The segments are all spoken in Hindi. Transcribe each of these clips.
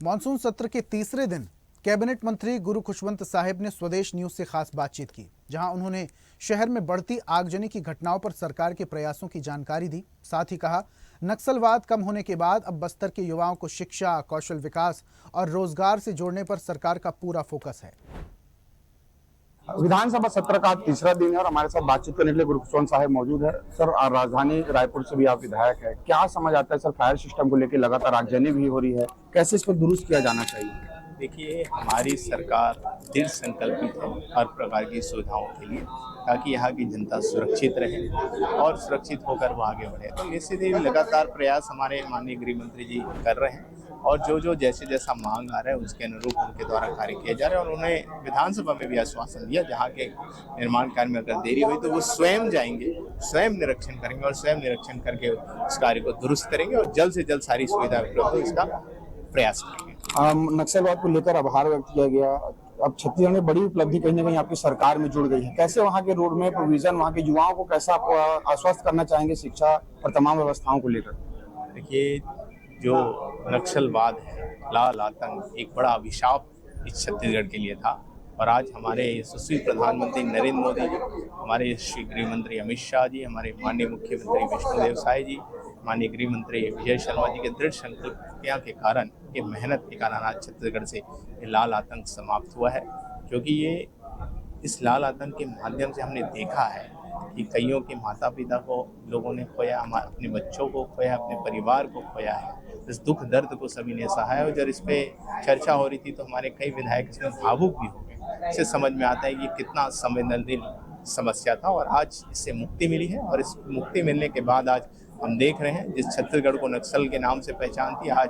मानसून सत्र के तीसरे दिन कैबिनेट मंत्री गुरु खुशवंत साहिब ने स्वदेश न्यूज से खास बातचीत की, जहां उन्होंने शहर में बढ़ती आगजनी की घटनाओं पर सरकार के प्रयासों की जानकारी दी। साथ ही कहा, नक्सलवाद कम होने के बाद अब बस्तर के युवाओं को शिक्षा, कौशल विकास और रोजगार से जोड़ने पर सरकार का पूरा फोकस है। विधानसभा सत्र का तीसरा दिन है और हमारे साथ बातचीत करने के लिए गुरु खुशवंत साहिब मौजूद है। सर, राजधानी रायपुर से भी आप विधायक है, क्या समझ आता है सर, फायर सिस्टम को लेकर लगातार आगजनी भी हो रही है, कैसे इस पर दुरुस्त किया जाना चाहिए? देखिए, हमारी सरकार दृढ़ संकल्पित है हर प्रकार की सुविधाओं के लिए, ताकि यहाँ की जनता सुरक्षित रहे और सुरक्षित होकर वो आगे बढ़े। तो इसीलिए लगातार प्रयास हमारे माननीय गृह मंत्री जी कर रहे हैं और जो जैसा मांग आ रहा है उसके अनुरूप उनके द्वारा कार्य किया जा रहा है। और उन्हें विधानसभा में भी आश्वासन दिया, जहाँ के निर्माण कार्य में अगर देरी हुई तो वो स्वयं जाएंगे, स्वयं निरीक्षण करेंगे और स्वयं निरीक्षण करके उस कार्य को दुरुस्त करेंगे और जल्द से जल्द सारी सुविधा उपलब्ध हो इसका प्रयास करेंगे। नक्सलवाद को लेकर आभार व्यक्त किया गया। अब छत्तीसगढ़ में बड़ी उपलब्धि कहीं ना कहीं आपकी सरकार में जुड़ गई है, कैसे वहाँ के रोड में प्रोविजन, वहाँ के युवाओं को कैसा आप आश्वस्त करना चाहेंगे शिक्षा और तमाम व्यवस्थाओं को लेकर? देखिए, जो नक्सलवाद है, लाल आतंक एक बड़ा अभिशाप इस छत्तीसगढ़ के लिए था और आज हमारे यशस्वी प्रधानमंत्री नरेंद्र मोदी जी, हमारे श्री गृह मंत्री अमित शाह जी, हमारे माननीय मुख्यमंत्री विष्णुदेव साय जी, माननीय गृह मंत्री विजय शर्मा जी के दृढ़ संकल्प के कारण, ये मेहनत के कारण आज छत्तीसगढ़ से ये लाल आतंक समाप्त हुआ है। क्योंकि ये इस लाल आतंक के माध्यम से हमने देखा है कि कईयों के माता पिता को लोगों ने खोया, हमारे अपने बच्चों को खोया, अपने परिवार को खोया है। इस दुख दर्द को सभी ने सहा है और जब इस पे चर्चा हो रही थी तो हमारे कई विधायक इसमें भावुक भी हो गए। इससे समझ में आता है कि कितना संवेदनशील समस्या था और आज इससे मुक्ति मिली है। और इस मुक्ति मिलने के बाद आज हम देख रहे हैं, जिस छत्तीसगढ़ को नक्सल के नाम से पहचान थी, आज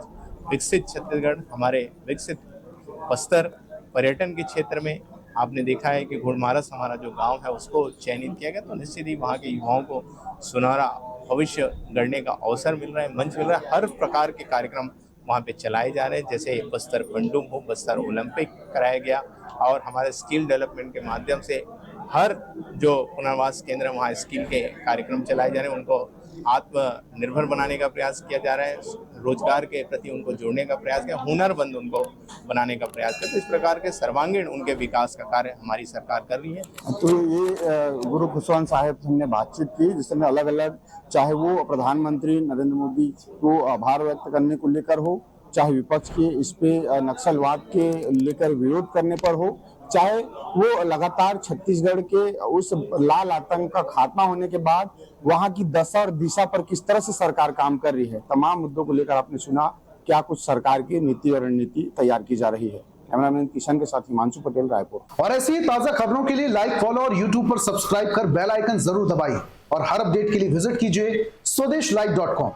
विकसित छत्तीसगढ़, हमारे विकसित बस्तर पर्यटन के क्षेत्र में आपने देखा है कि घुड़मारस हमारा जो गांव है उसको चयनित किया गया। तो निश्चित ही वहाँ के युवाओं को सुनहरा भविष्य गढ़ने का अवसर मिल रहा है, मंच मिल रहा है। हर प्रकार के कार्यक्रम वहाँ पे चलाए जा रहे हैं, जैसे बस्तर पंडुम हो, बस्तर ओलंपिक कराया गया और हमारे स्किल डेवलपमेंट के माध्यम से हर जो पुनर्वास केंद्र है वहाँ स्किल के कार्यक्रम चलाए जा रहे हैं, उनको आत्मनिर्भर बनाने का प्रयास किया जा रहा है, रोजगार के प्रति उनको जोड़ने का प्रयास किया, हुनरमंद उनको बनाने का प्रयास किया। तो इस प्रकार के सर्वांगीण उनके विकास का कार्य हमारी सरकार कर रही है। तो ये गुरु खुशवंत साहिब से हमने बातचीत की, जिसमें अलग अलग, चाहे वो प्रधानमंत्री नरेंद्र मोदी को आभार व्यक्त करने को लेकर हो, चाहे विपक्ष के इस पे नक्सलवाद के लेकर विरोध करने पर हो, चाहे वो लगातार छत्तीसगढ़ के उस लाल आतंक का खात्मा होने के बाद वहां की दशा और दिशा पर किस तरह से सरकार काम कर रही है, तमाम मुद्दों को लेकर आपने सुना क्या कुछ सरकार की नीति और रणनीति तैयार की जा रही है। कैमरामैन किशन के साथ हिमांशु पटेल, रायपुर। और ऐसी ताजा खबरों के लिए लाइक, फॉलो और यूट्यूब पर सब्सक्राइब कर बेल आइकन जरूर दबाइए और हर अपडेट के लिए विजिट कीजिए स्वदेशलाइव.com।